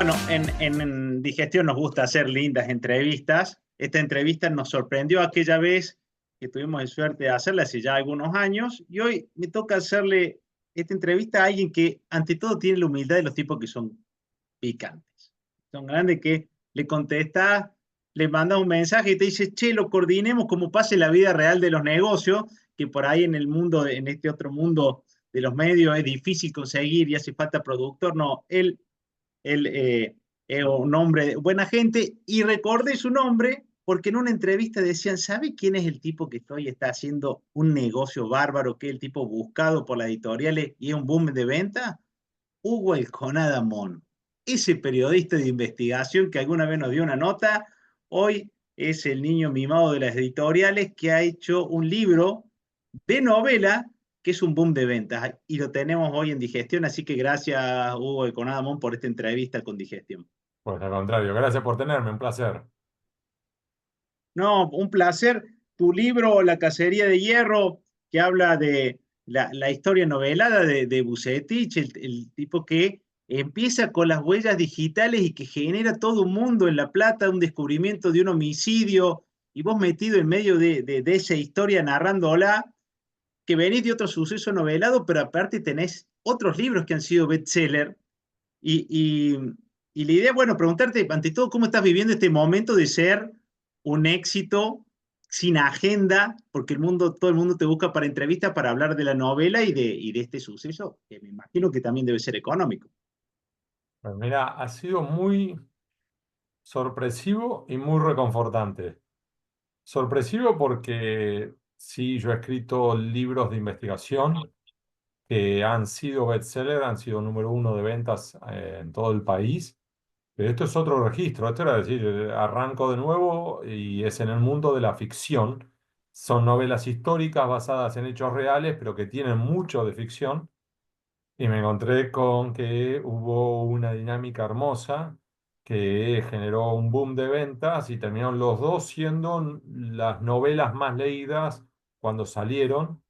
Bueno, en Digestión nos gusta hacer lindas entrevistas. Esta entrevista nos sorprendió aquella vez que tuvimos la suerte de hacerla hace ya algunos años y hoy me toca hacerle esta entrevista a alguien que ante todo tiene la humildad de los tipos que son picantes. Son grandes que le contestas, le mandas un mensaje y te dice, che, lo coordinemos como pase la vida real de los negocios, que por ahí en el mundo, en este otro mundo de los medios es difícil conseguir y hace falta productor. No, él es un hombre de buena gente y recordé su nombre porque en una entrevista decían, ¿sabe quién es el tipo que hoy está haciendo un negocio bárbaro, que es el tipo buscado por las editoriales y es un boom de venta? Hugo El Conada Mon, ese periodista de investigación que alguna vez nos dio una nota, hoy es el niño mimado de las editoriales que ha hecho un libro de novela que es un boom de ventas y lo tenemos hoy en Digestión, así que gracias Hugo El Conada Mon por esta entrevista con Digestión. Pues al contrario, gracias por tenerme, un placer. No, un placer. Tu libro, La Cacería de Hierro, que habla de la historia novelada de Bucetich, el tipo que empieza con las huellas digitales y que genera todo un mundo en La Plata, un descubrimiento de un homicidio, y vos metido en medio de esa historia narrándola, que venís de otro suceso novelado, pero aparte tenés otros libros que han sido bestseller. Y, y, y la idea, bueno, preguntarte ante todo, ¿cómo estás viviendo este momento de ser un éxito sin agenda? Porque todo el mundo te busca para entrevistas para hablar de la novela y de este suceso, que me imagino que también debe ser económico. Pues mira, ha sido muy sorpresivo y muy reconfortante. Sorpresivo porque sí, yo he escrito libros de investigación que han sido bestseller, han sido número uno de ventas en todo el país, pero esto es otro registro. Esto era decir, arranco de nuevo y es en el mundo de la ficción. Son novelas históricas basadas en hechos reales, pero que tienen mucho de ficción. Y me encontré con que hubo una dinámica hermosa que generó un boom de ventas y terminaron los dos siendo las novelas más leídas cuando salieron.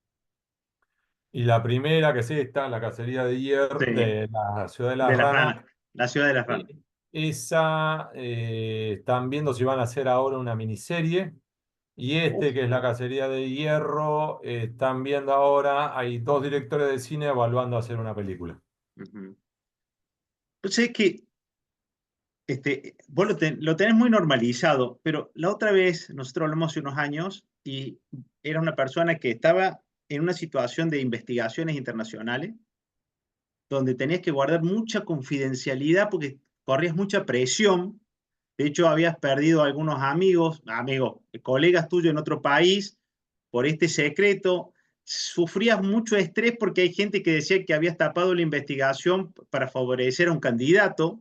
Y la primera, que es esta, La Cacería de Hierro, Sí, de la Ciudad de las de las Ranas, ranas, la ciudad de las eh, ranas. esa están viendo si van a hacer ahora una miniserie. Y Uf, este, que es La Cacería de Hierro, están viendo ahora, hay dos directores de cine evaluando hacer una película. uh-huh. Pues es que vos lo tenés muy normalizado, pero la otra vez nosotros hablamos hace unos años y era una persona que estaba en una situación de investigaciones internacionales donde tenías que guardar mucha confidencialidad porque corrías mucha presión. De hecho, habías perdido algunos colegas tuyos en otro país por este secreto. Sufrías mucho estrés porque hay gente que decía que habías tapado la investigación para favorecer a un candidato.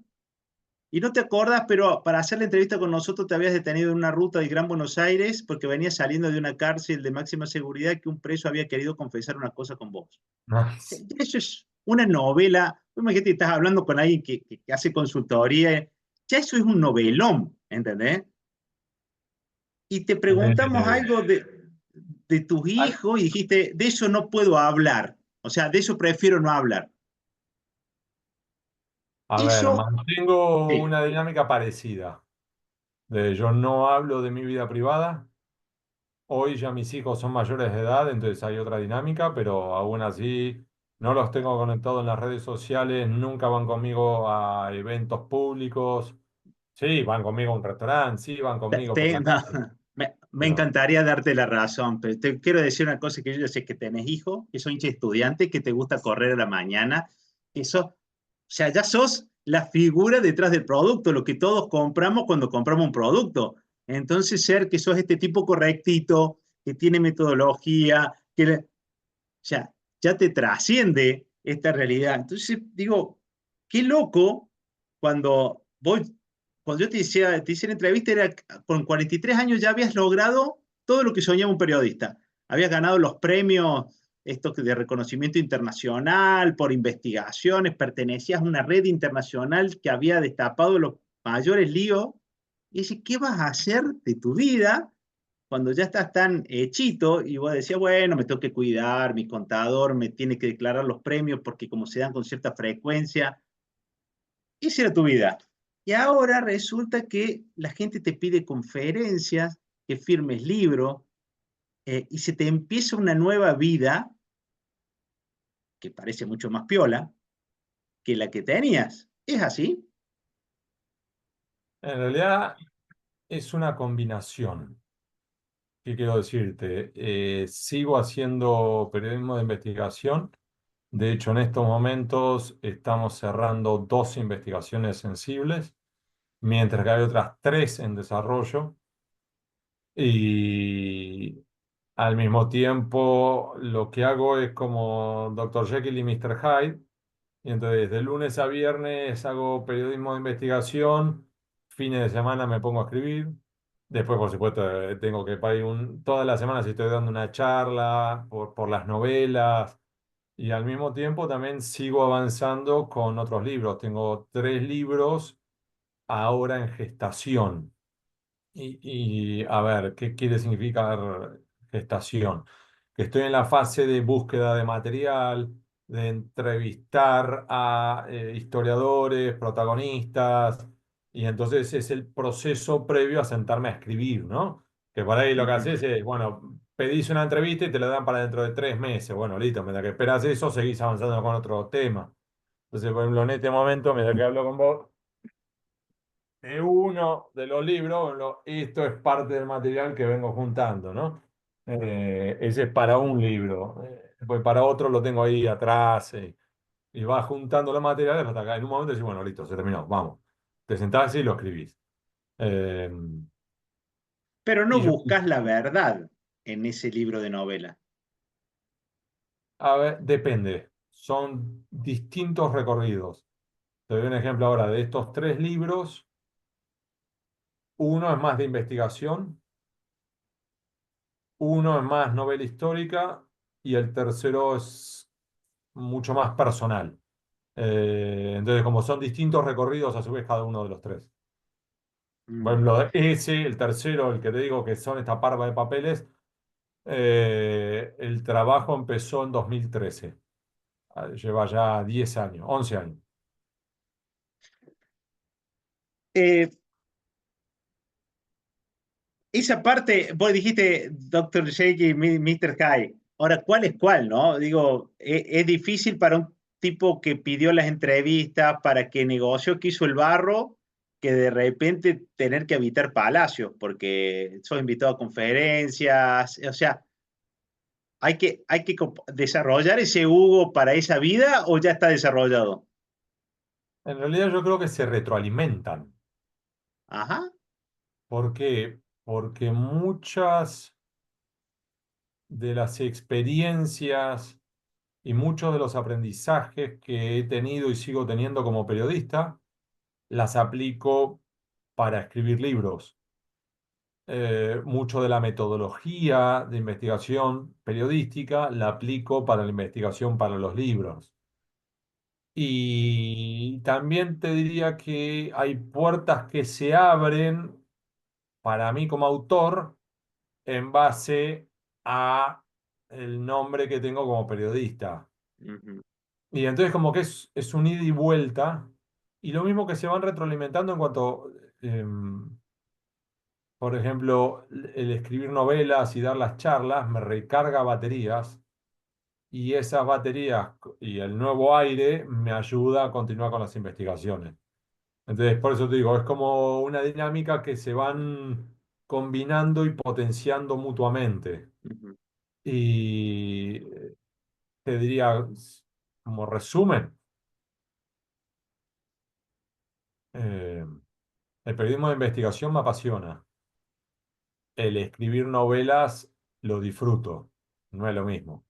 Y no te acordas, pero para hacer la entrevista con nosotros te habías detenido en una ruta del Gran Buenos Aires porque venías saliendo de una cárcel de máxima seguridad que un preso había querido confesar una cosa con vos. Eso es una novela. Imagínate que estás hablando con alguien que hace consultoría. Ya eso es un novelón, ¿entendés? Y te preguntamos Eh, algo de tus hijos y dijiste, de eso no puedo hablar. O sea, de eso prefiero no hablar. A ver, Eso, mantengo sí. una dinámica parecida. Yo no hablo de mi vida privada. Hoy ya mis hijos son mayores de edad, entonces hay otra dinámica, pero aún así no los tengo conectados en las redes sociales, nunca van conmigo a eventos públicos. Sí, van conmigo a un restaurante, sí, van conmigo por la No, calle. me Pero, encantaría darte la razón, pero te quiero decir una cosa que yo sé que tenés hijos, que son hinchas estudiantes, que te gusta correr a la mañana, o sea, ya sos la figura detrás del producto, lo que todos compramos cuando compramos un producto. Entonces, ser que sos este tipo correctito, que tiene metodología, sea, ya te trasciende esta realidad. Entonces, digo, qué loco cuando cuando yo te hice la entrevista, era con 43 años ya habías logrado todo lo que soñaba un periodista. Habías ganado los premios estos de reconocimiento internacional por investigaciones, pertenecías a una red internacional que había destapado los mayores líos. Y dices, ¿qué vas a hacer de tu vida cuando ya estás tan hechito y vos decías, bueno, me tengo que cuidar, mi contador me tiene que declarar los premios porque como se dan con cierta frecuencia, esa era tu vida. Y ahora resulta que la gente te pide conferencias, que firmes libros, y se te empieza una nueva vida que parece mucho más piola que la que tenías. ¿Es así? En realidad es una combinación. ¿Qué quiero decirte? Sigo haciendo periodismo de investigación. De hecho, en estos momentos estamos cerrando dos investigaciones sensibles, mientras que hay otras tres en desarrollo. Y al mismo tiempo, lo que hago es como Dr. Jekyll y Mr. Hyde. Y entonces, de lunes a viernes hago periodismo de investigación, fines de semana me pongo a escribir. Después, por supuesto, tengo que para ir todas las semanas estoy dando una charla por las novelas. Y al mismo tiempo también sigo avanzando con otros libros. Tengo tres libros ahora en gestación. A ver, ¿qué quiere significar gestación? Que estoy en la fase de búsqueda de material, de entrevistar a historiadores, protagonistas, y entonces es el proceso previo a sentarme a escribir, ¿no? Que por ahí lo que Ujú. haces es, bueno, pedís una entrevista y te la dan para dentro de 3 meses. Bueno, listo, mientras que esperas eso, seguís avanzando con otro tema. Entonces, por ejemplo, en este momento, mientras que hablo con vos, uno de los libros, esto es parte del material que vengo juntando, ¿no? Ese es para un libro, pues para otro lo tengo ahí atrás, y vas juntando los materiales hasta acá. En un momento decís, bueno, listo, se terminó, vamos. Te sentás y lo escribís. Eh, Pero no y yo, buscas la verdad en ese libro de novela. a ver, depende, son distintos recorridos. Te doy un ejemplo ahora de estos tres libros. Uno es más de investigación, uno es más novela histórica y el tercero es mucho más personal. Entonces, como son distintos recorridos, a su vez, cada uno de los tres. Por Mm. ejemplo, ese, el tercero, el que te digo que son esta parva de papeles, el trabajo empezó en 2013. Lleva ya 10 años, 11 años. Eh, Esa parte, vos dijiste Dr. Shake y Mr. Hyde. Ahora, ¿cuál es cuál, no? Digo, es difícil para un tipo que pidió las entrevistas, para que negoció, que hizo el barro, que de repente tener que habitar palacios, porque sos invitado a conferencias, o sea, hay que desarrollar ese Hugo para esa vida o ya está desarrollado. En realidad yo creo que se retroalimentan. Ajá. ¿Por qué? Porque muchas de las experiencias y muchos de los aprendizajes que he tenido y sigo teniendo como periodista, las aplico para escribir libros. Mucho de la metodología de investigación periodística la aplico para la investigación para los libros. Y también te diría que hay puertas que se abren para mí como autor en base a el nombre que tengo como periodista. Ujú, Y entonces como que es un ida y vuelta, y lo mismo que se van retroalimentando en cuanto, por ejemplo, el escribir novelas y dar las charlas me recarga baterías, y esas baterías y el nuevo aire me ayuda a continuar con las investigaciones. Entonces, por eso te digo, es como una dinámica que se van combinando y potenciando mutuamente. ujú. Y te diría, como resumen, eh, el periodismo de investigación me apasiona. El escribir novelas lo disfruto. No es lo mismo.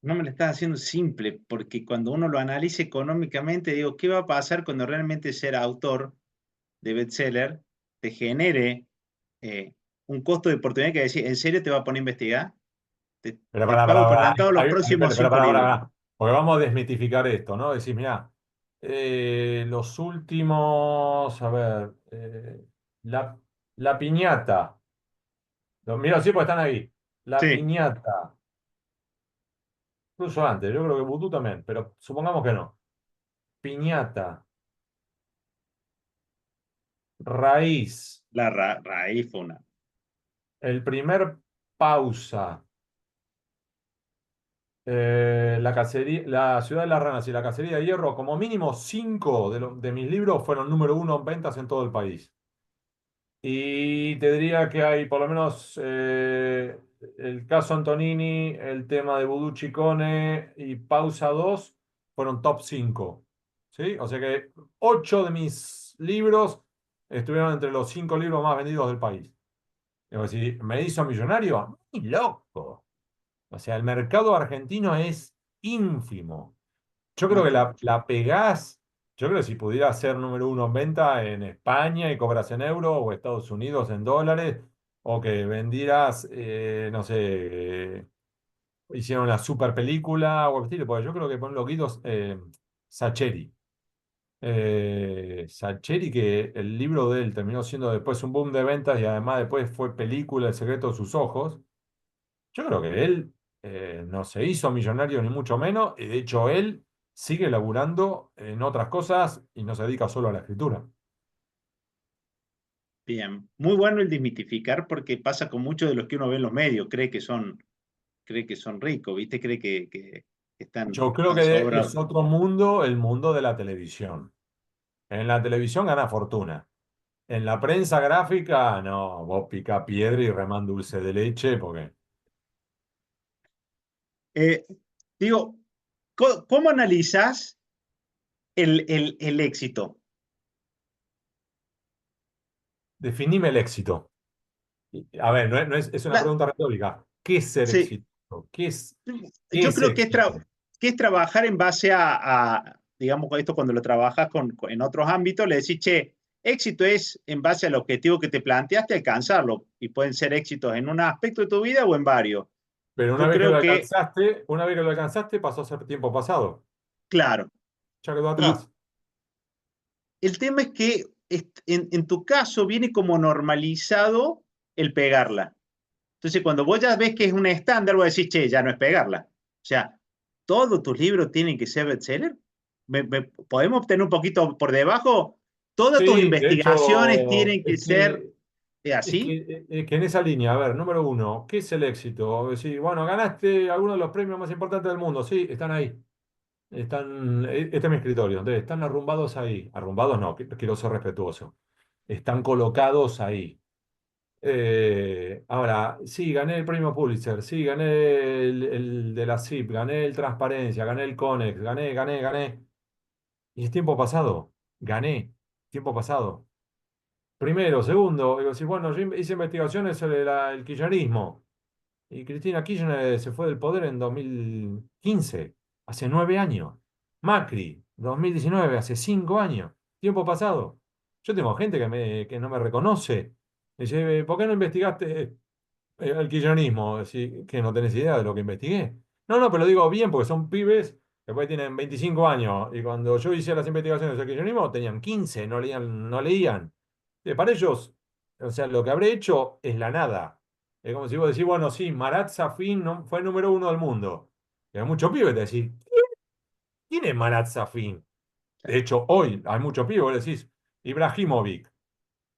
No me lo estás haciendo simple, porque cuando uno lo analiza económicamente, digo, ¿qué va a pasar cuando realmente ser autor de bestseller te genere un costo de oportunidad que decir, ¿en serio te va a poner a investigar? Pero Te pago por adelantado los próximos pero cinco libros. pará. Porque vamos a desmitificar esto, ¿no? Decís, mira, los últimos, a ver, la, la piñata. Mira, sí, pues están ahí. La Sí, piñata. Incluso antes, yo creo que Vudú también, pero supongamos que no. Piñata. Raíz. Raíz fue una. El primer pausa. La cacería, La ciudad de las ranas y la cacería de hierro, como mínimo cinco de mis libros fueron número uno en ventas en todo el país. Y te diría que hay por lo menos el caso Antonini, el tema de Vudú Chicone y Pausa 2 fueron top 5. ¿Sí? O sea que 8 de mis libros estuvieron entre los 5 libros más vendidos del país. Es decir, ¿me hizo millonario? ¡Ni loco! O sea, el mercado argentino es ínfimo. Yo creo que Ujú. la pegás. Yo creo que si pudiera ser número uno en venta en España y cobras en euros o Estados Unidos en dólares, o que vendieras, no sé, hicieron una super película o algo así, porque yo creo que ponen loquitos Sacheri. Sacheri, que el libro de él terminó siendo después un boom de ventas y además después fue película El secreto de sus ojos. Yo creo que él no se hizo millonario ni mucho menos, y de hecho él sigue laburando en otras cosas y no se dedica solo a la escritura. Bien, muy bueno el desmitificar porque pasa con muchos de los que uno ve en los medios, cree que son ricos, ¿viste? Cree que Yo creo están que sobrados. es otro mundo, el mundo de la televisión. En la televisión gana fortuna. En la prensa gráfica, no, vos pica piedra y remán dulce de leche, porque Eh, digo, ¿cómo analizás el éxito? definime el éxito. A ver, es una La- pregunta retórica. ¿Qué es ser sí, exitoso? ¿Qué yo es creo éxito? que es trabajar en base digamos, esto cuando lo trabajas en otros ámbitos, le decís, che, éxito es en base al objetivo que te planteaste alcanzarlo, y pueden ser éxitos en un aspecto de tu vida o en varios. Pero Yo creo que, una vez que lo alcanzaste, pasó a ser tiempo pasado. claro, Ya quedó y atrás. el tema es que en tu caso viene como normalizado el pegarla. Entonces, cuando vos ya ves que es un estándar, vos decís, che, ya no es pegarla. O sea, ¿todos tus libros tienen que ser bestseller? ¿Podemos obtener un poquito por debajo? ¿Todas tus Sí, de investigaciones hecho, tienen que ser así? es que en esa línea, a ver, número uno, ¿qué es el éxito? Sí, bueno, ganaste algunos de los premios más importantes del mundo, sí, están ahí. Este es mi escritorio, entonces están arrumbados ahí. Arrumbados no, quiero ser respetuoso. Están colocados ahí. Ahora, sí, gané el premio Pulitzer, sí, gané el de la CIP, gané el Transparencia, gané el Conex, gané. Y es tiempo pasado, gané, tiempo pasado. Primero, segundo, digo, sí, bueno, yo hice investigaciones sobre el kirchnerismo. Y Cristina Kirchner se fue del poder en 2015, hace 9 años. Macri, 2019, hace 5 años. Tiempo pasado. Yo tengo gente que no me reconoce. Me dice, ¿por qué no investigaste el kirchnerismo? Decís, que no tenés idea de lo que investigué. No, no, pero lo digo bien porque son pibes que después tienen 25 años. Y cuando yo hice las investigaciones del kirchnerismo tenían 15, no leían, no leían. Para ellos, o sea, lo que habré hecho es la nada. Es como si vos decís, bueno, sí, Marat Safin fue el número uno del mundo. Y hay muchos pibes que te decís, ¿quién es Marat Safin? De hecho, hoy hay muchos pibes que decís, Ibrahimovic,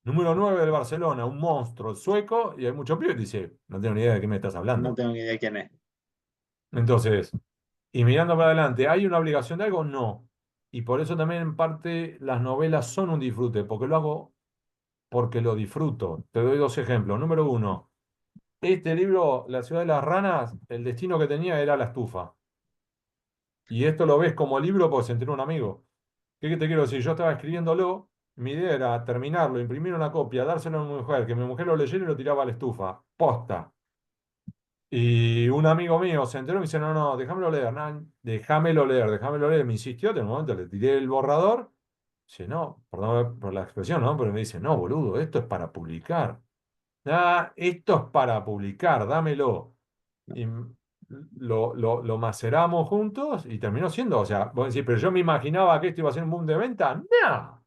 número 9 del Barcelona, un monstruo, el sueco, y hay muchos pibes que te dicen, no tengo ni idea de qué me estás No hablando. tengo ni idea quién es. Entonces, y mirando para adelante, ¿hay una obligación de algo? No. Y por eso también en parte las novelas son un disfrute, porque lo hago porque lo disfruto. Te doy dos ejemplos. Número uno, este libro, La ciudad de las ranas, el destino que tenía era la estufa. Y esto lo ves como libro porque se enteró un amigo. ¿Qué te quiero decir? Yo estaba escribiéndolo, mi idea era terminarlo, imprimir una copia, dárselo a mi mujer, que mi mujer lo leyera y lo tiraba a la estufa. Posta. Y un amigo mío se enteró y me dice, no, no, déjamelo leer, no, déjamelo leer, déjamelo leer. Me insistió, en un momento le tiré el borrador. Dice, no, perdón por la expresión, ¿no? Pero me dice, no, boludo, esto es para publicar. Ah, esto es para publicar, dámelo. Y lo maceramos juntos y terminó siendo, o sea, vos decís, pero yo me imaginaba que esto iba a ser un boom de venta. No.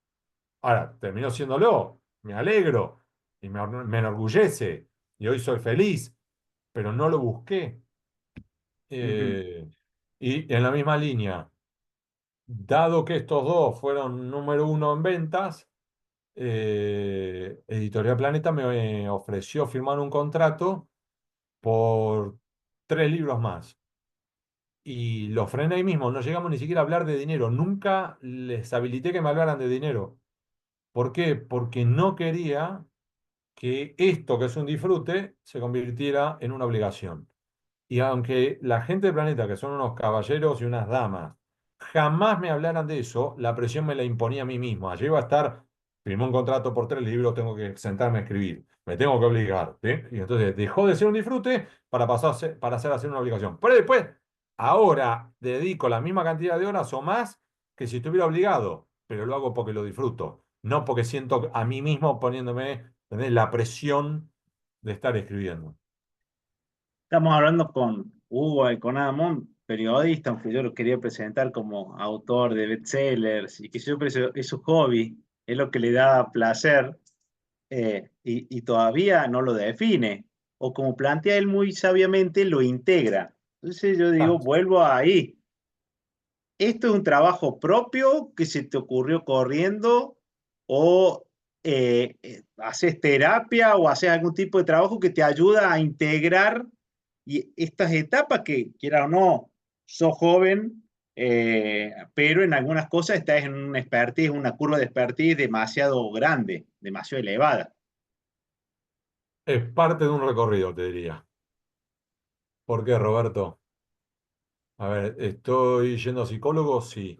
Ahora, terminó siéndolo. Me alegro y me enorgullece. Y hoy soy feliz, pero no lo busqué. Ujú. Eh, y en la misma línea, dado que estos dos fueron número uno en ventas, Editorial Planeta me ofreció firmar un contrato por 3 libros más. Y lo frené ahí mismo, no llegamos ni siquiera a hablar de dinero. Nunca les habilité que me hablaran de dinero. ¿Por qué? Porque no quería que esto, que es un disfrute, se convirtiera en una obligación. Y aunque la gente del planeta, que son unos caballeros y unas damas, jamás me hablaran de eso, la presión me la imponía a mí mismo. Allí iba a estar, firmé un contrato por 3 libros, tengo que sentarme a escribir, me tengo que obligar, ¿sí? Y entonces dejó de ser un disfrute para pasar a ser una obligación. Pero después, ahora dedico la misma cantidad de horas o más que si estuviera obligado, pero lo hago porque lo disfruto, no porque siento a mí mismo poniéndome, ¿entendés?, la presión de estar escribiendo. Estamos hablando con Hugo Econamón, periodista, aunque yo lo quería presentar como autor de bestsellers y que siempre es su hobby, es lo que le da placer y todavía no lo define, o como plantea él muy sabiamente, lo integra. Entonces yo digo, vuelvo ahí. ¿Esto es un trabajo propio que se te ocurrió corriendo o haces terapia o haces algún tipo de trabajo que te ayuda a integrar estas etapas que, quiera o no, sos joven, pero en algunas cosas estás en un expertise, una curva de expertise demasiado grande, demasiado elevada? Es parte de un recorrido, te diría. ¿Por qué, Roberto? A ver, ¿estoy yendo a psicólogo? Sí.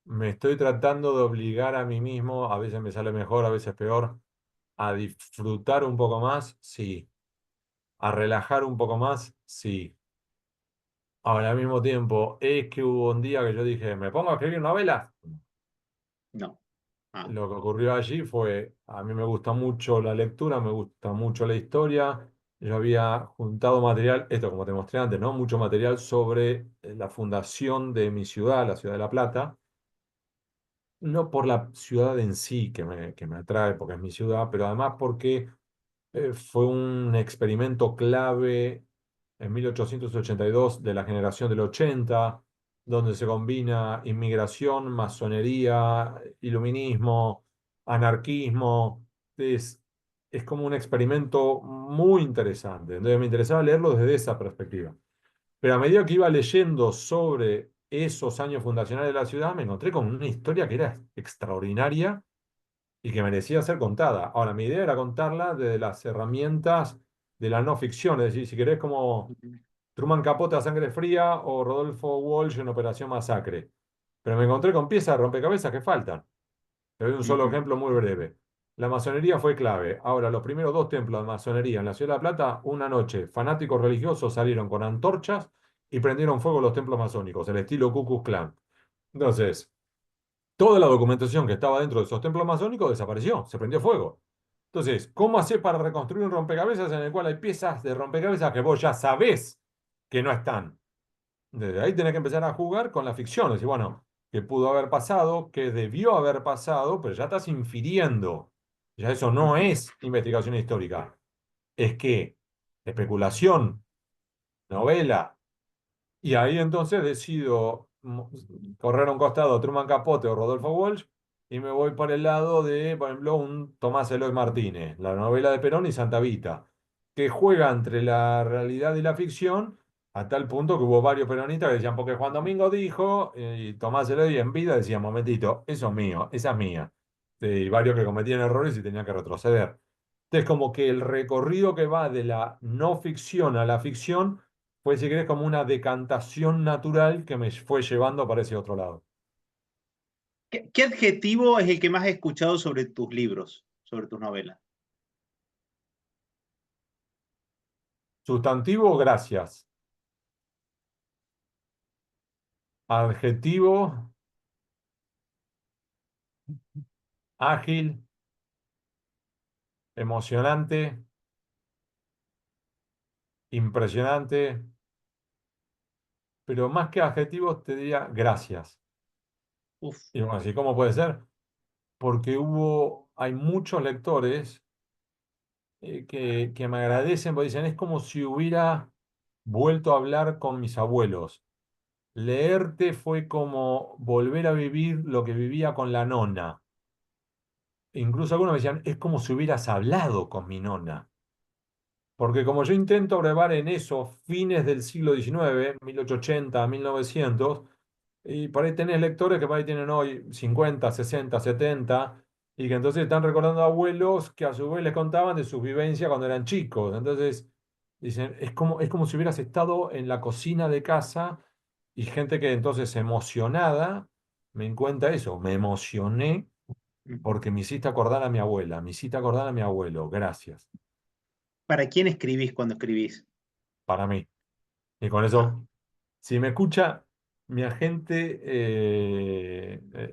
Me estoy tratando de obligar a mí mismo, a veces me sale mejor, a veces peor, a disfrutar un poco más, sí. A relajar un poco más, sí. Ahora, al mismo tiempo, es que hubo un día que yo dije, ¿me pongo a escribir novelas? No. Ah. Lo que ocurrió allí fue, a mí me gusta mucho la lectura, me gusta mucho la historia. Yo había juntado material, esto como te mostré antes, ¿no? Mucho material sobre la fundación de mi ciudad, la ciudad de La Plata. No por la ciudad en sí que me atrae, porque es mi ciudad, pero además porque fue un experimento clave en 1882 de la generación del 80, donde se combina inmigración, masonería, iluminismo, anarquismo. Es como un experimento muy interesante. Entonces me interesaba leerlo desde esa perspectiva. Pero a medida que iba leyendo sobre esos años fundacionales de la ciudad, me encontré con una historia que era extraordinaria y que merecía ser contada. Ahora, mi idea era contarla desde las herramientas de la no ficción, es decir, si querés, como Truman Capote a Sangre Fría o Rodolfo Walsh en Operación Masacre. Pero me encontré con piezas de rompecabezas que faltan. Te doy un solo Ujú, ejemplo muy breve. La masonería fue clave. Ahora, los primeros 2 templos de masonería en la Ciudad de La Plata, una noche, fanáticos religiosos salieron con antorchas y prendieron fuego a los templos masónicos, el estilo Ku Klux Klan. Entonces, toda la documentación que estaba dentro de esos templos masónicos desapareció, se prendió fuego. Entonces, ¿cómo hacer para reconstruir un rompecabezas en el cual hay piezas de rompecabezas que vos ya sabés que no están? Desde ahí tenés que empezar a jugar con la ficción. Decir, bueno, ¿qué pudo haber pasado? ¿Qué debió haber pasado? Pero ya estás infiriendo. Ya eso no ujú. es investigación histórica. Es que especulación, novela. Y ahí entonces decido correr a un costado a Truman Capote o Rodolfo Walsh y me voy por el lado de, por ejemplo, un Tomás Eloy Martínez, la novela de Perón y Santa Vita, que juega entre la realidad y la ficción a tal punto que hubo varios peronistas que decían, porque Juan Domingo dijo, y Tomás Eloy en vida decía, momentito, eso es mío, esa es mía. Y varios que cometían errores y tenían que retroceder. Entonces, como que el recorrido que va de la no ficción a la ficción fue, si querés, como una decantación natural que me fue llevando para ese otro lado. ¿Qué adjetivo es el que más he escuchado sobre tus libros, sobre tus novelas? Sustantivo, gracias. Adjetivo, ágil, emocionante, impresionante, pero más que adjetivos te diría gracias. Uf. Y bueno, así, ¿cómo puede ser? Porque hay muchos lectores que me agradecen, porque dicen, es como si hubiera vuelto a hablar con mis abuelos. Leerte fue como volver a vivir lo que vivía con la nona. incluso algunos me decían, es como si hubieras hablado con mi nona. Porque como yo intento brevar en eso, fines del siglo XIX, 1880, 1900, y por ahí tenés lectores que por ahí tienen hoy 50, 60, 70, y que entonces están recordando a abuelos que a su vez les contaban de sus vivencias cuando eran chicos. Entonces, dicen, es como si hubieras estado en la cocina de casa y gente que entonces emocionada me cuenta eso, me emocioné Ujú. porque me hiciste acordar a mi abuela, me hiciste acordar a mi abuelo, gracias, ¿Para quién escribís cuando escribís? para mí. Y con Ah, eso, si me escucha mi agente,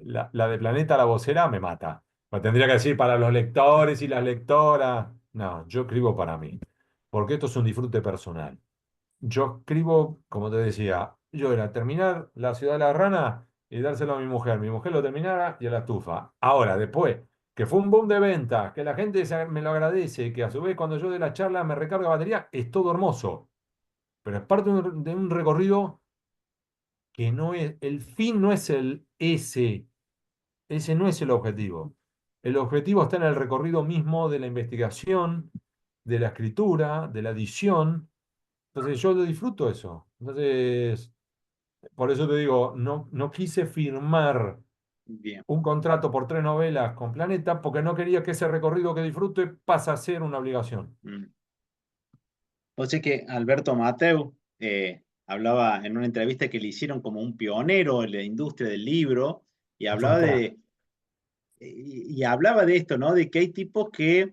la de Planeta La Vocera, me mata. Me tendría que decir para los lectores y las lectoras. No, yo escribo para mí, porque esto es un disfrute personal. Yo escribo, como te decía, yo era terminar La Ciudad de la Rana y dárselo a mi mujer lo terminara y a la estufa. Ahora, después, que fue un boom de ventas, que la gente me lo agradece, que a su vez cuando yo de la charla me recarga batería, es todo hermoso, pero es parte de un recorrido que no es, el fin no es ese no es el objetivo. El objetivo está en el recorrido mismo de la investigación, de la escritura, de la edición. Entonces yo lo disfruto eso. Entonces, por eso te digo, no quise firmar bien. un contrato por 3 novelas con Planeta porque no quería que ese recorrido que disfrute pase a ser una obligación. Mm. O sea que Alberto Mateu hablaba en una entrevista que le hicieron como un pionero en la industria del libro y Es un hablaba crack. y hablaba de esto, ¿no? De que hay tipos que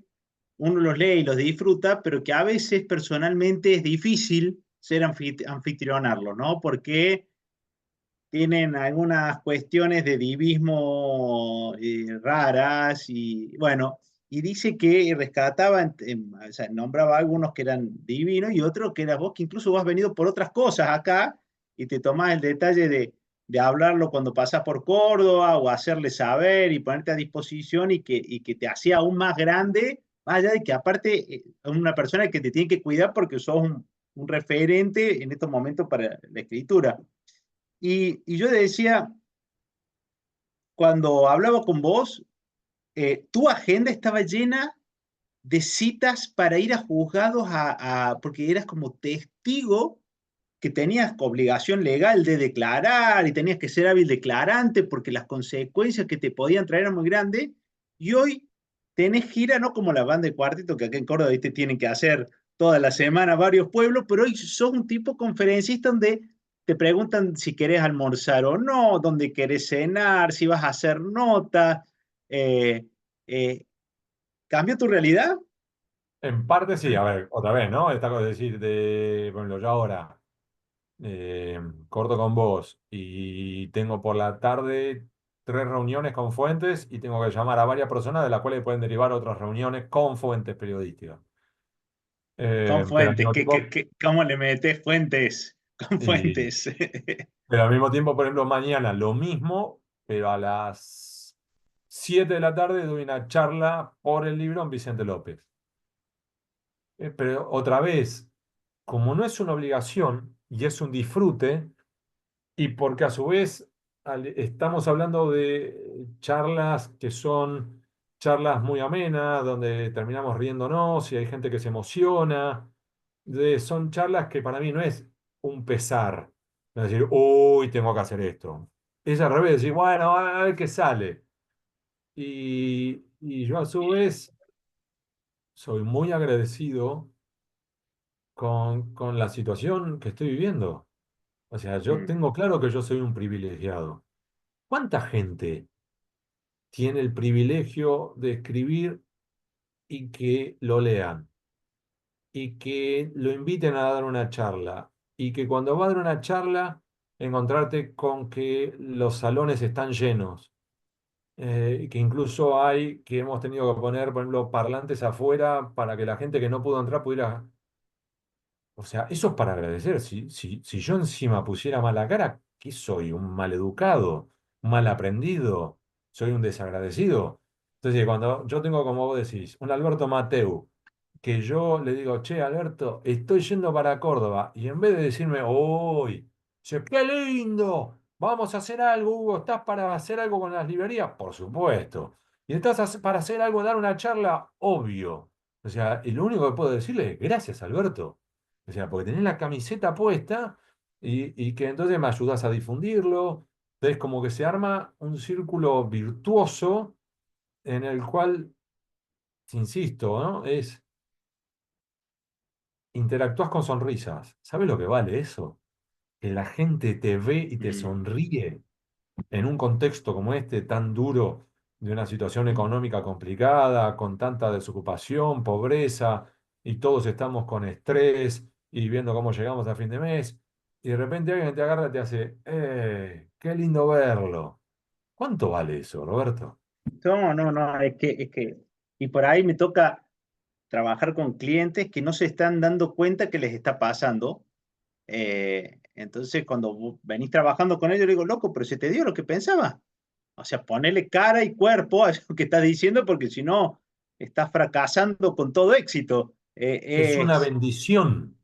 uno los lee y los disfruta, pero que a veces personalmente es difícil ser anfitrionarlo, ¿no? Porque tienen algunas cuestiones de divismo raras y bueno, y dice que rescataba, o sea, nombraba algunos que eran divinos y otros que eras vos, que incluso has venido por otras cosas acá y te tomás el detalle de hablarlo cuando pasás por Córdoba o hacerle saber y ponerte a disposición y que te hacía aún más grande, más allá de que aparte es una persona que te tiene que cuidar porque sos un referente en estos momentos para la escritura. Y yo decía, cuando hablaba con vos, tu agenda estaba llena de citas para ir a juzgados porque eras como testigo que tenías obligación legal de declarar y tenías que ser hábil declarante porque las consecuencias que te podían traer eran muy grandes. Y hoy tenés gira, no como la banda de cuarteto que acá en Córdoba te tienen que hacer toda la semana varios pueblos, pero hoy sos un tipo conferencista donde te preguntan si querés almorzar o no, dónde querés cenar, si vas a hacer nota. Eh, eh, ¿Cambió tu realidad? En parte sí, a ver, otra vez, ¿no? Esta cosa de decir, por ejemplo, yo ahora corto con vos y tengo por la tarde 3 reuniones con fuentes y tengo que llamar a varias personas de las cuales pueden derivar otras reuniones con fuentes periodísticas. Con Pero al fuentes, mismo tiempo, ¿cómo le metes fuentes? Con y, fuentes. pero al mismo tiempo, por ejemplo, mañana lo mismo, pero a las 7 de la tarde doy una charla por el libro en Vicente López. Pero otra vez, como no es una obligación y es un disfrute, y porque a su vez estamos hablando de charlas que son charlas muy amenas, donde terminamos riéndonos y hay gente que se emociona. Son charlas que para mí no es un pesar, es decir, uy, tengo que hacer esto. Es al revés, decir, bueno, a ver qué sale. Y yo a su vez soy muy agradecido con la situación que estoy viviendo. O sea, yo Mm, tengo claro que yo soy un privilegiado. ¿Cuánta gente tiene el privilegio de escribir y que lo lean y que lo inviten a dar una charla y que cuando va a dar una charla encontrarte con que los salones están llenos, y que incluso hay que hemos tenido que poner, por ejemplo, parlantes afuera para que la gente que no pudo entrar pudiera. O sea, eso es para agradecer. Si yo encima pusiera mala cara, ¿qué soy? ¿Un maleducado? ¿Un mal aprendido? ¿Soy un desagradecido? Entonces, cuando yo tengo, como vos decís, un Alberto Mateu, que yo le digo, che, Alberto, estoy yendo para Córdoba, y en vez de decirme, uy, dice, qué lindo, vamos a hacer algo, Hugo, ¿estás para hacer algo con las librerías? Por supuesto. Y estás para hacer algo, dar una charla, obvio. O sea, y lo único que puedo decirle es gracias, Alberto. O sea, porque tenés la camiseta puesta y que entonces me ayudas a difundirlo. Entonces, como que se arma un círculo virtuoso en el cual, insisto, ¿no? Interactúas con sonrisas. ¿Sabes lo que vale eso? Que la gente te ve y te Mm. sonríe en un contexto como este tan duro, de una situación económica complicada, con tanta desocupación, pobreza, y todos estamos con estrés y viendo cómo llegamos a fin de mes, y de repente alguien te agarra y te hace, qué lindo verlo! ¿Cuánto vale eso, Roberto? No, no, no, y por ahí me toca trabajar con clientes que no se están dando cuenta que les está pasando. Entonces, cuando venís trabajando con ellos, le digo, loco, pero se te dio lo que pensaba. O sea, ponele cara y cuerpo a eso que estás diciendo, porque si no, estás fracasando con todo éxito. Es una bendición.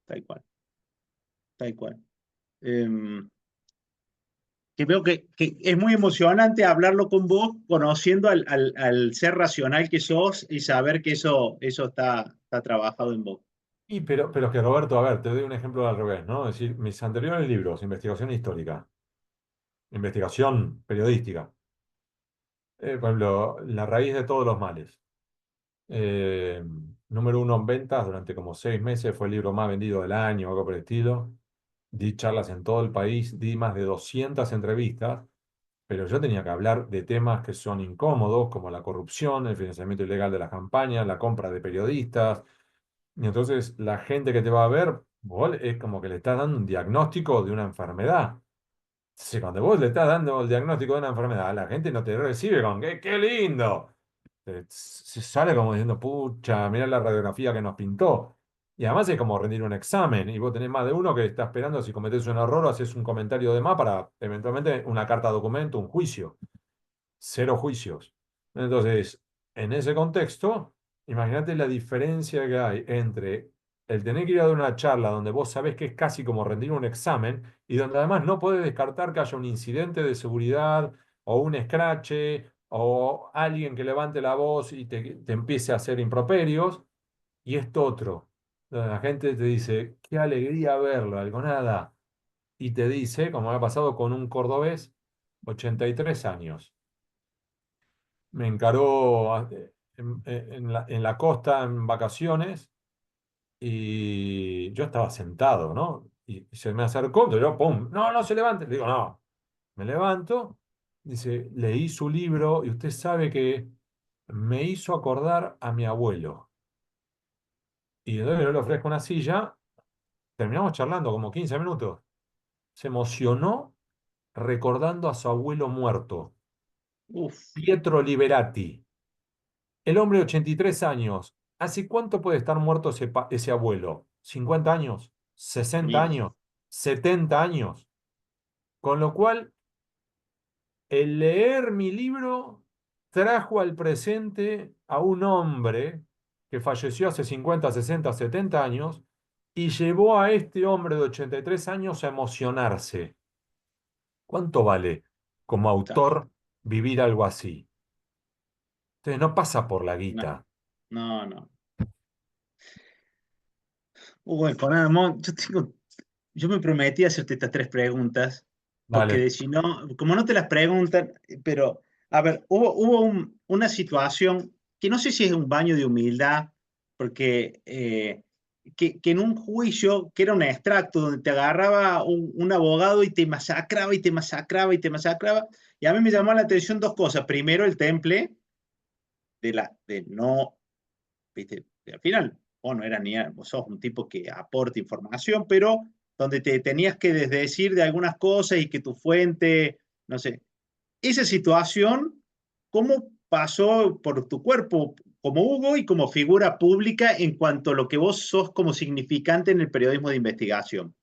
Tal cual, tal cual. Em, que veo que es muy emocionante hablarlo con vos, conociendo al ser racional que sos y saber que eso está trabajado en vos. Pero es que Roberto, a ver, te doy un ejemplo al revés, ¿no? Es decir, mis anteriores libros, investigación histórica, investigación periodística, por ejemplo, La raíz de todos los males. Eh, Número uno en ventas durante como 6 meses, fue el libro más vendido del año, algo por el estilo. Di charlas en todo el país, di más de 200 entrevistas, pero yo tenía que hablar de temas que son incómodos, como la corrupción, el financiamiento ilegal de las campañas, la compra de periodistas. Y entonces la gente que te va a ver, vos es como que le estás dando un diagnóstico de una enfermedad. Entonces, cuando vos le estás dando el diagnóstico de una enfermedad, la gente no te recibe con qué lindo! Se sale como diciendo, pucha, mirá la radiografía que nos pintó. Y además es como rendir un examen, y vos tenés más de uno que está esperando si cometés un error o haces un comentario de más para eventualmente una carta documento, un juicio. Cero juicios. Entonces, en ese contexto, imagínate la diferencia que hay entre el tener que ir a dar una charla donde vos sabés que es casi como rendir un examen y donde además no podés descartar que haya un incidente de seguridad o un escrache o alguien que levante la voz y te empiece a hacer improperios, y esto otro, donde la gente te dice, qué alegría verlo, algo nada, y te dice, como me ha pasado con un cordobés, 83 años. Me encaró en la costa en vacaciones y yo estaba sentado, ¿no? Y se me acercó, entonces yo, ¡pum! No, no se levante. Le digo, no, me levanto. Dice, leí su libro y usted sabe que me hizo acordar a mi abuelo. Y entonces yo le ofrezco una silla, terminamos charlando como 15 minutos. Se emocionó recordando a su abuelo muerto, Uf, Pietro Liberati. El hombre de 83 años. ¿Hace cuánto puede estar muerto ese abuelo? ¿50 años? ¿60 años? mil. ¿70 años? Con lo cual, el leer mi libro trajo al presente a un hombre que falleció hace 50, 60, 70 años y llevó a este hombre de 83 años a emocionarse. ¿Cuánto vale como Ta, autor vivir algo así? Entonces no pasa por la no, guita. no, no. Bueno, con Amón, yo me prometí hacerte estas tres preguntas, porque Dale. de si no, como no te las preguntan, pero, a ver, hubo una situación que no sé si es un baño de humildad, porque que en un juicio, que era un extracto, donde te agarraba un abogado y te masacraba y te masacraba y te masacraba, y a mí me llamó la atención dos cosas. Primero, el temple de no, viste, al final vos no eras ni, vos sos un tipo que aporta información, pero donde te tenías que desdecir de algunas cosas y que tu fuente, no sé, esa situación, ¿cómo pasó por tu cuerpo como Hugo y como figura pública en cuanto a lo que vos sos como significante en el periodismo de investigación?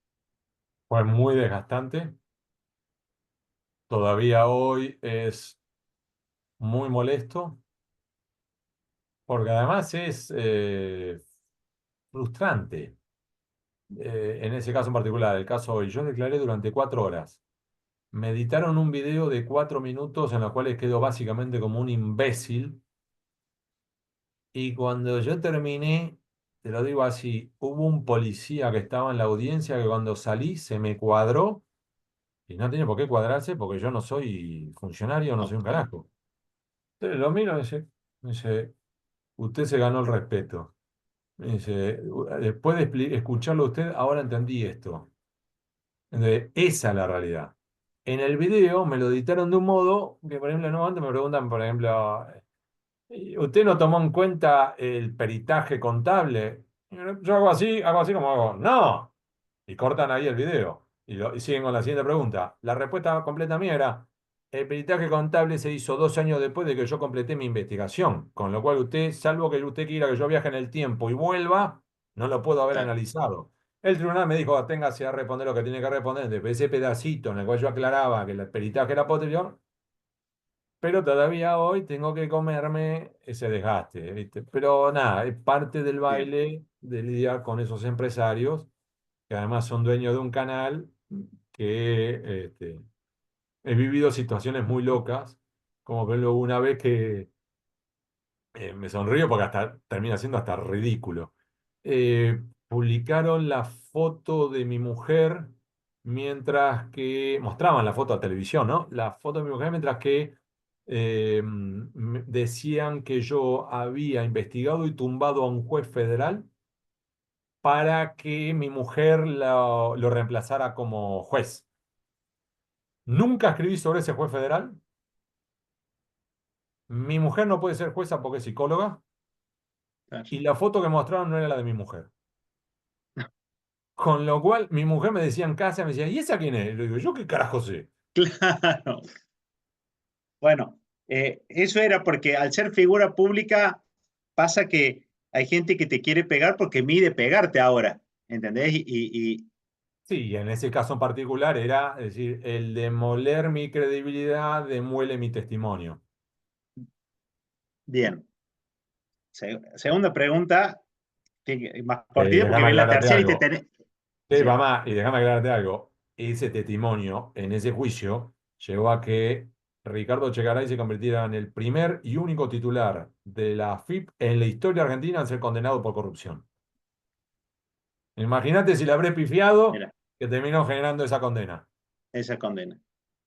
Fue muy desgastante. Todavía hoy es muy molesto, porque además es frustrante. En ese caso en particular, el caso hoy, yo declaré durante 4 horas. me editaron un video de 4 minutos en los cuales quedo básicamente como un imbécil. Y cuando yo terminé, te lo digo así, hubo un policía que estaba en la audiencia que cuando salí se me cuadró y no tiene por qué cuadrarse porque yo no soy funcionario, no soy un Ok, carajo. Entonces lo miro y me dice, usted se ganó el respeto. Me dice, después de escucharlo a usted, ahora entendí esto. Entonces, esa es la realidad. En el video me lo editaron de un modo que, por ejemplo, no, antes me preguntan, por ejemplo, ¿usted no tomó en cuenta el peritaje contable? Yo hago así como hago. No. Y cortan ahí el video. Y siguen con la siguiente pregunta. La respuesta completa mía era, el peritaje contable se hizo 2 años después de que yo completé mi investigación. Con lo cual usted, salvo que usted quiera que yo viaje en el tiempo y vuelva, no lo puedo haber claro, analizado. El tribunal me dijo, téngase a responder lo que tiene que responder. Después ese pedacito en el cual yo aclaraba que el peritaje era posterior, pero todavía hoy tengo que comerme ese desgaste, ¿viste? Pero nada, es parte del bien, baile de lidiar con esos empresarios que además son dueños de un canal que he vivido situaciones muy locas, como por ejemplo una vez que me sonrío porque hasta termina siendo hasta ridículo. Publicaron la foto de mi mujer mientras que mostraban la foto a televisión, ¿no? La foto de mi mujer mientras que decían que yo había investigado y tumbado a un juez federal para que mi mujer lo reemplazara como juez. Nunca escribí sobre ese juez federal. Mi mujer no puede ser jueza porque es psicóloga. claro. Y la foto que mostraron no era la de mi mujer. Con lo cual, mi mujer me decía en casa, me decía, ¿y esa quién es? Le digo, ¿yo qué carajo sé? Claro. Bueno, eso era porque al ser figura pública pasa que hay gente que te quiere pegar porque mide pegarte ahora, ¿entendés? Sí, y en ese caso en particular era, es decir, el demoler mi credibilidad demuele mi testimonio. Bien. Segunda pregunta, más cortita porque Déjame viene la aclararte tercera y te algo. tenés. Sí, Sí, mamá, y déjame aclararte algo. Ese testimonio en ese juicio llevó a que Ricardo Chegaray se convirtiera en el primer y único titular de la AFIP en la historia argentina en ser condenado por corrupción. Imagínate si le habré pifiado mira, que terminó generando esa condena. esa condena.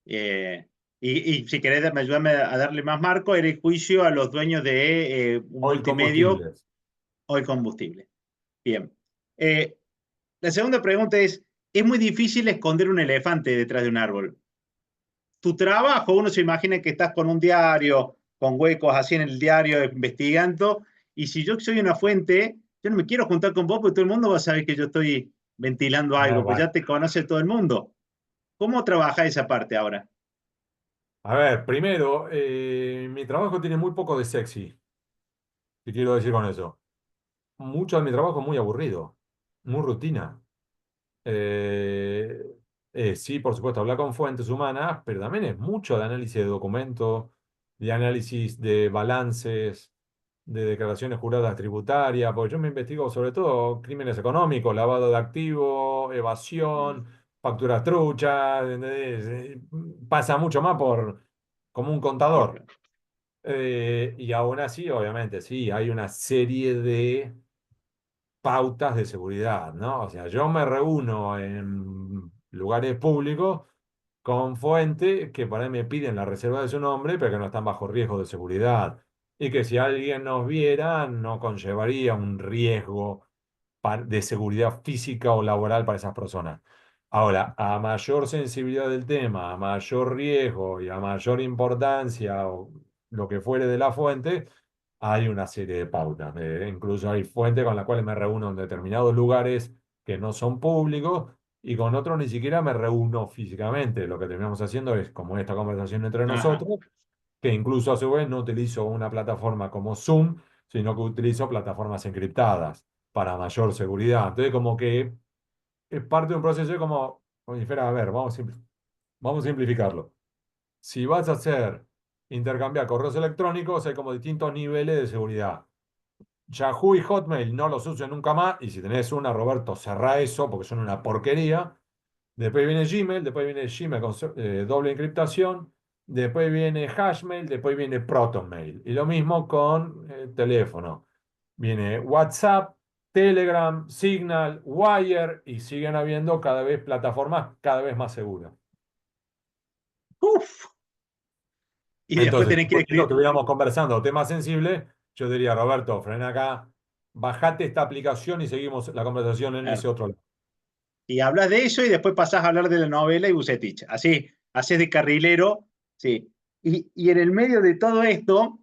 Eh, y si querés, ayúdame a darle más marco, era el juicio a los dueños de un Oil multimedio, Combustibles. Hoy Combustible. Bien. Eh, la segunda pregunta es muy difícil esconder un elefante detrás de un árbol. Tu trabajo, uno se imagina que estás con un diario, con huecos así en el diario, investigando, y si yo soy una fuente, yo no me quiero juntar con vos porque todo el mundo va a saber que yo estoy ventilando algo, pues Bueno. ya te conoce todo el mundo. ¿Cómo trabaja esa parte ahora? A ver, primero, mi trabajo tiene muy poco de sexy. ¿Qué quiero decir con eso? Mucho de mi trabajo es muy aburrido, muy rutina. Eh, sí, por supuesto, hablar con fuentes humanas, pero también es mucho de análisis de documentos, de análisis de balances, de declaraciones juradas tributarias, porque yo me investigo sobre todo crímenes económicos, lavado de activos, Mm, evasión, facturas truchas, ¿entendés? Pasa mucho más por como un contador. ok. Y aún así, obviamente, sí, hay una serie de pautas de seguridad, ¿no? O sea, yo me reúno en lugares públicos con fuentes que por ahí me piden la reserva de su nombre, pero que no están bajo riesgo de seguridad. Y que si alguien nos viera, no conllevaría un riesgo de seguridad física o laboral para esas personas. Ahora, a mayor sensibilidad del tema, a mayor riesgo y a mayor importancia o lo que fuere de la fuente, hay una serie de pautas. Incluso hay fuentes con las cuales me reúno en determinados lugares que no son públicos y con otros ni siquiera me reúno físicamente. Lo que terminamos haciendo es como esta conversación entre Ajá, nosotros, que incluso a su vez no utilizo una plataforma como Zoom, sino que utilizo plataformas encriptadas para mayor seguridad. Entonces, como que es parte de un proceso de como, oye, espera, a ver, vamos a simplificarlo. Si vas a hacer intercambiar correos electrónicos, hay como distintos niveles de seguridad. Yahoo y Hotmail no los uso nunca más, y si tenés una, Roberto, cerrá eso porque son una porquería. Después viene Gmail, después viene Gmail con doble encriptación, después viene Hashmail, después viene ProtonMail. Y lo mismo con teléfono. Viene WhatsApp, Telegram, Signal, Wire y siguen habiendo cada vez plataformas cada vez más seguras. Uf. Y después Entonces, tenés si que ir a contigo escribir. estuviéramos conversando temas sensibles, yo diría, Roberto, frena acá, bajate esta aplicación y seguimos la conversación en ese Claro. otro lado. Y hablas de eso y después pasás a hablar de la novela y Bucetich. Así, haces de carrilero, sí. Y en el medio de todo esto,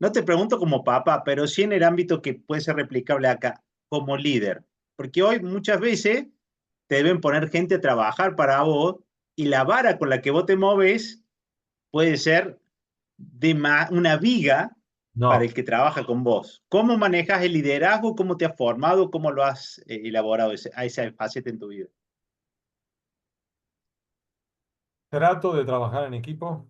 no te pregunto como papá, pero sí en el ámbito que puede ser replicable acá, como líder. Porque hoy muchas veces te deben poner gente a trabajar para vos y la vara con la que vos te moves puede ser una viga para No, el que trabaja con vos. ¿Cómo manejas el liderazgo? ¿Cómo te has formado? ¿Cómo lo has elaborado a esa faceta en tu vida? trato de trabajar en equipo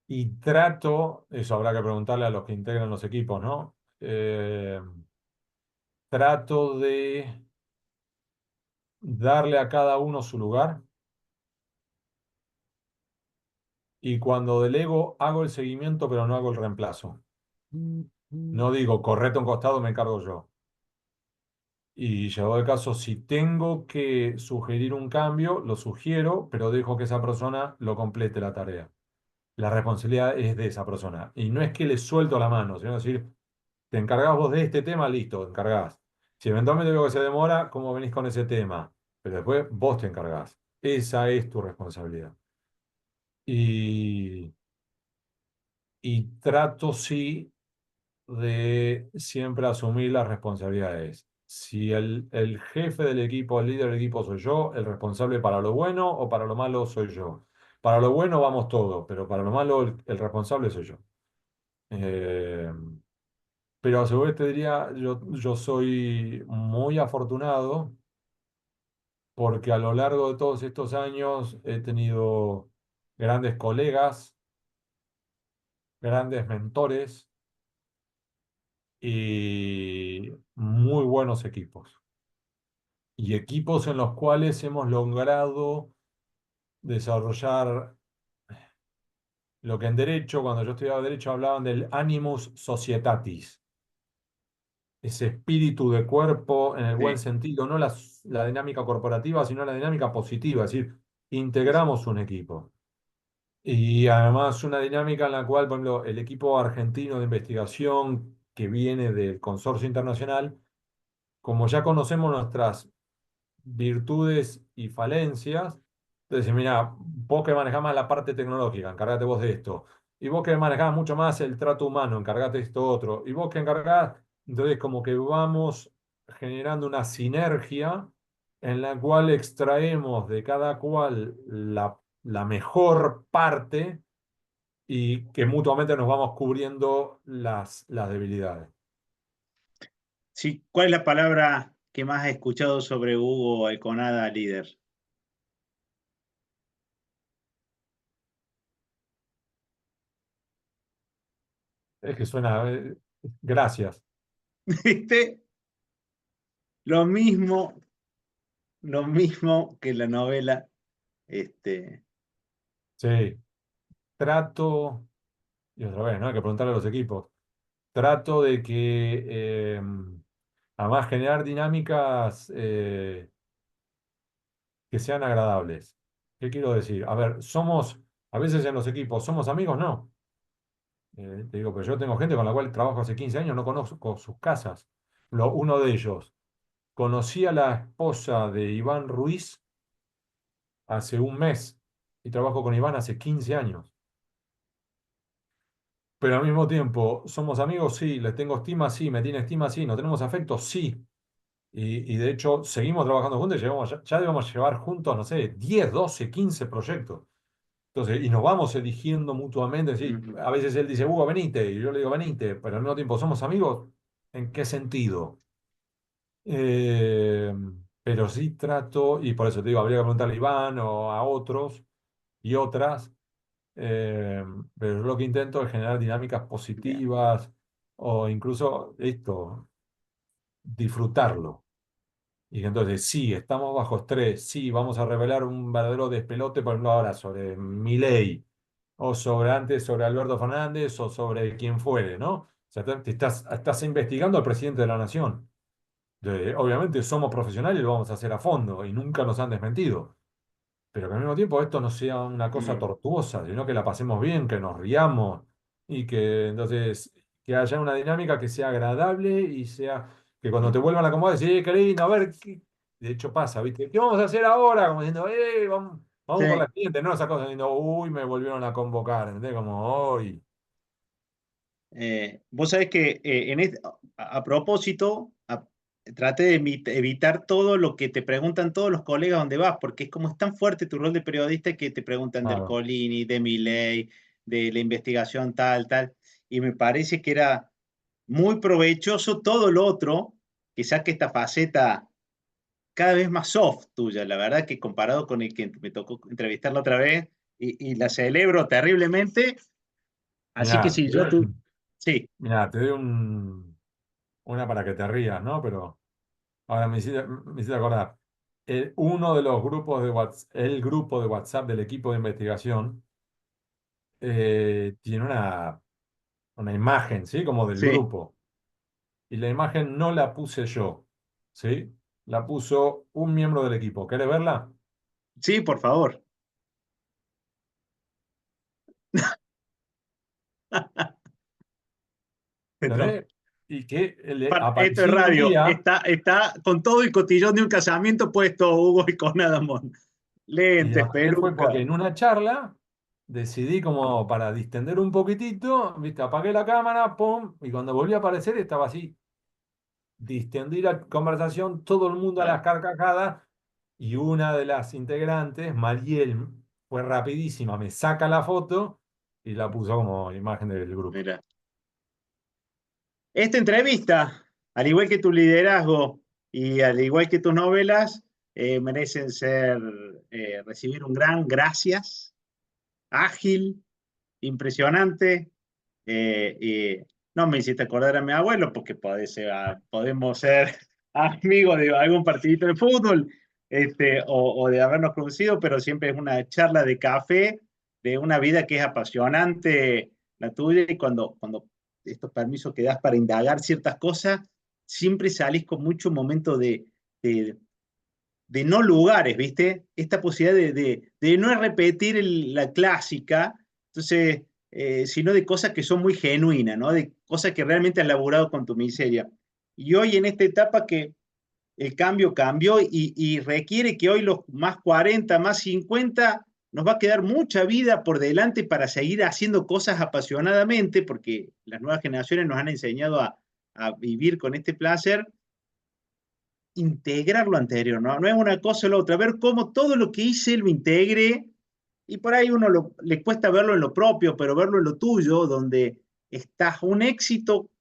y trato, eso habrá que preguntarle a los que integran los equipos, ¿no? Trato de darle a cada uno su lugar y cuando delego hago el seguimiento, pero no hago el reemplazo. No digo, correte a un costado, me encargo yo. Y llegado el caso, si tengo que sugerir un cambio, lo sugiero, pero dejo que esa persona lo complete la tarea. La responsabilidad es de esa persona. Y no es que le suelto la mano, sino decir, te encargás vos de este tema, listo, te encargás. Si eventualmente veo que se demora, ¿cómo venís con ese tema? Pero después vos te encargás. Esa es tu responsabilidad. Y, y trato, sí, de siempre asumir las responsabilidades. Si el jefe del equipo, el líder del equipo soy yo, el responsable para lo bueno o para lo malo soy yo. Para lo bueno vamos todos, pero para lo malo el responsable soy yo. Eh, pero a su vez te diría, yo soy muy afortunado porque a lo largo de todos estos años he tenido grandes colegas, grandes mentores y muy buenos equipos. Y equipos en los cuales hemos logrado desarrollar lo que en derecho, cuando yo estudiaba derecho, hablaban del animus societatis, ese espíritu de cuerpo en el buen Sí, sentido, no la dinámica corporativa, sino la dinámica positiva, es decir, sí, sí. integramos un equipo. Y además una dinámica en la cual, por ejemplo, el equipo argentino de investigación que viene del consorcio internacional, como ya conocemos nuestras virtudes y falencias. Entonces, mira, vos que manejás más la parte tecnológica, encárgate vos de esto. Y vos que manejás mucho más el trato humano, encárgate de esto otro. Y vos que encargás, entonces como que vamos generando una sinergia en la cual extraemos de cada cual la mejor parte y que mutuamente nos vamos cubriendo las debilidades. Sí, ¿cuál es la palabra que más has escuchado sobre Hugo Alconada, líder? Es que suena, gracias. ¿Viste? Lo lo mismo que la novela. Este, Sí, trato. Y otra vez, ¿no? Hay que preguntarle a los equipos. Trato de que, además, generar dinámicas que sean agradables. ¿Qué quiero decir? A ver, a veces en los equipos, ¿somos amigos? No. Te digo, pero yo tengo gente con la cual trabajo hace 15 años, no conozco sus casas. Uno de ellos, conocí a la esposa de Iván Ruiz hace un mes y trabajo con Iván hace 15 años. Pero al mismo tiempo, ¿somos amigos? Sí. ¿Les tengo estima? Sí. ¿Me tiene estima? Sí. ¿No tenemos afecto? Sí. Y de hecho, seguimos trabajando juntos y ya debemos llevar juntos, no sé, 10 12 15 proyectos. Entonces, y nos vamos eligiendo mutuamente. ¿Sí? ujú, A veces él dice, Hugo, venite, y yo le digo, venite, pero al mismo tiempo, ¿somos amigos? ¿En qué sentido? Eh, pero sí trato, y por eso te digo, habría que preguntarle a Iván o a otros y otras, eh, pero lo que intento es generar dinámicas bien, positivas o incluso esto, disfrutarlo. Y que entonces, sí, estamos bajo estrés, sí, vamos a revelar un verdadero despelote, por ejemplo, ahora sobre Milei, o sobre antes, sobre Alberto Fernández, o sobre quien fuere, ¿no? O sea, estás investigando al presidente de la nación. Obviamente somos profesionales y lo vamos a hacer a fondo, y nunca nos han desmentido. Pero que al mismo tiempo esto no sea una cosa Mm, tortuosa, sino que la pasemos bien, que nos riamos y que entonces que haya una dinámica que sea agradable y sea que cuando te vuelvan a acomodar, decir, qué lindo, a ver, de hecho pasa, ¿viste? ¿Qué vamos a hacer ahora? Como diciendo, vamos por sí. la siguiente, no esa cosa diciendo, uy, me volvieron a convocar, ¿entendés? Como hoy. Vos sabés que a propósito, trate de evitar todo lo que te preguntan todos los colegas dónde vas, porque es como es tan fuerte tu rol de periodista que te preguntan del Claro. Colini, de Milei, de la investigación tal, tal, y me parece que era muy provechoso todo lo otro, que saque esta faceta cada vez más soft tuya, la verdad que comparado con el que me tocó entrevistarla otra vez, y la celebro terriblemente, así que Mirá, si yo tú, sí, mirá, te doy una para que te rías, ¿no? Pero ahora me hiciste acordar. Uno de los grupos de WhatsApp, el grupo de WhatsApp del equipo de investigación, tiene una imagen, ¿sí? Como del sí, grupo. Y la imagen no la puse yo, ¿sí? La puso un miembro del equipo. ¿Querés verla? sí, por favor. Petro, ¿Entendés? Y que le esto es apareció un radio, día, está con todo el cotillón de un casamiento puesto Hugo y con Adamón. y Lentes, apareció fue porque peluca. en una charla decidí como para distender un poquitito, ¿viste? Apagué la cámara, pum, y cuando volví a aparecer estaba así. Distendí la conversación, todo el mundo a las Ah, carcajadas, y una de las integrantes, Mariel, fue rapidísima, me saca la foto y la puso como imagen del grupo. mira. Esta entrevista, al igual que tu liderazgo y al igual que tus novelas, merecen recibir un gran gracias, ágil, impresionante. No me hiciste acordar a mi abuelo porque podemos ser amigos de algún partidito de fútbol, o de habernos conocido, pero siempre es una charla de café, de una vida que es apasionante, la tuya, y cuando estos permisos que das para indagar ciertas cosas, siempre salís con mucho momento de, de no lugares, ¿viste? Esta posibilidad de no repetir la clásica, entonces, sino de cosas que son muy genuinas, ¿no? De cosas que realmente has laburado con tu miseria. Y hoy en esta etapa que el cambio cambió y requiere que hoy los más 40, más 50, nos va a quedar mucha vida por delante para seguir haciendo cosas apasionadamente, porque las nuevas generaciones nos han enseñado a vivir con este placer, integrar lo anterior, ¿no? No es una cosa o la otra, ver cómo todo lo que hice lo integre, y por ahí uno le cuesta verlo en lo propio, pero verlo en lo tuyo, donde estás un éxito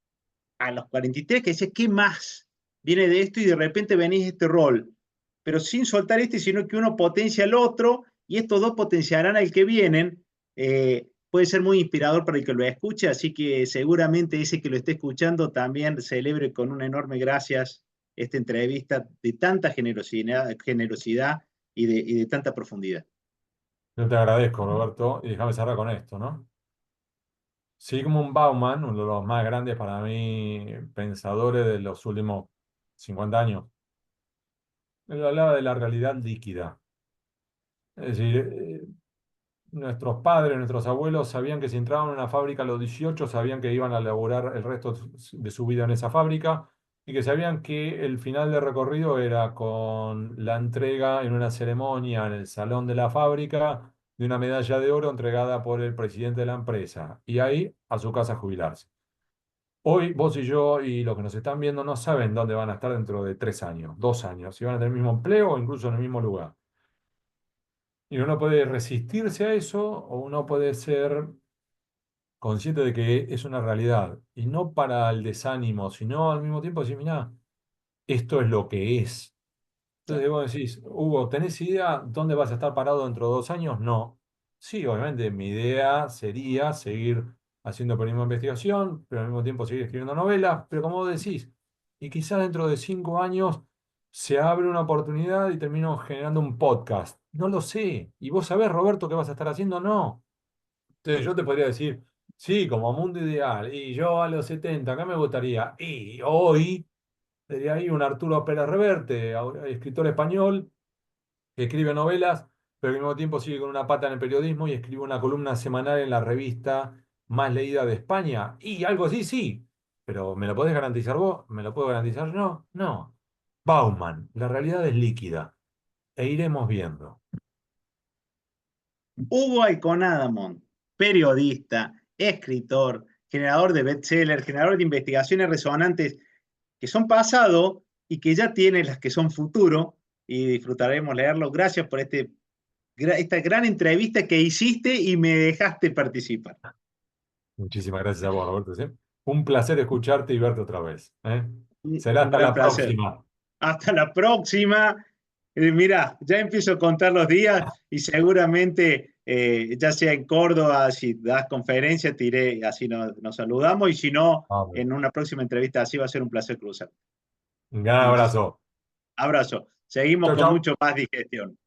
a los 43, que dices, ¿qué más viene de esto? Y de repente venís este rol, pero sin soltar este, sino que uno potencia al otro, y estos dos potenciarán al que vienen. Puede ser muy inspirador para el que lo escuche, así que seguramente ese que lo esté escuchando también celebre con una enorme gracias esta entrevista de tanta generosidad y de tanta profundidad. Yo te agradezco, Roberto, y déjame cerrar con esto, ¿no? Sigmund Bauman, uno de los más grandes para mí pensadores de los últimos 50 años, él hablaba de la realidad líquida. Es decir, nuestros padres, nuestros abuelos sabían que si entraban en una fábrica a los 18 sabían que iban a laburar el resto de su vida en esa fábrica y que sabían que el final de recorrido era con la entrega en una ceremonia en el salón de la fábrica de una medalla de oro entregada por el presidente de la empresa y ahí a su casa a jubilarse. Hoy vos y yo y los que nos están viendo no saben dónde van a estar dentro de 3 años, 2 años, si van a tener el mismo empleo o incluso en el mismo lugar. Y uno puede resistirse a eso o uno puede ser consciente de que es una realidad. Y no para el desánimo, sino al mismo tiempo decir, mira, esto es lo que es. Entonces vos decís, Hugo, ¿tenés idea dónde vas a estar parado dentro de 2 años? No. Sí, obviamente mi idea sería seguir haciendo periodismo de investigación, pero al mismo tiempo seguir escribiendo novelas, pero como vos decís, y quizás dentro de 5 años se abre una oportunidad y termino generando un podcast. No lo sé. ¿Y vos sabés, Roberto, qué vas a estar haciendo? No. Entonces yo te podría decir, sí, como mundo ideal, y yo a los 70 acá me gustaría, y hoy, de ahí un Arturo Pérez Reverte, escritor español, que escribe novelas, pero que al mismo tiempo sigue con una pata en el periodismo y escribe una columna semanal en la revista más leída de España. Y algo así, sí. Pero ¿me lo podés garantizar vos? ¿Me lo puedo garantizar yo? No. Bauman, la realidad es líquida. E iremos viendo. Hugo Ayconadamón, periodista, escritor, generador de bestsellers, generador de investigaciones resonantes que son pasado y que ya tiene las que son futuro, y disfrutaremos leerlo. Gracias por esta gran entrevista que hiciste y me dejaste participar. Muchísimas gracias a vos, Roberto. ¿Sí? Un placer escucharte y verte otra vez. ¿Eh? Será Un hasta gran la placer. próxima. Hasta la próxima. Mira, ya empiezo a contar los días y seguramente, ya sea en Córdoba, si das conferencia, te iré, así nos saludamos, y si no, Vamos. en una próxima entrevista, así va a ser un placer cruzar. Un gran Muchísimas abrazo. abrazo. Seguimos Chau, con chau. mucho más digestión.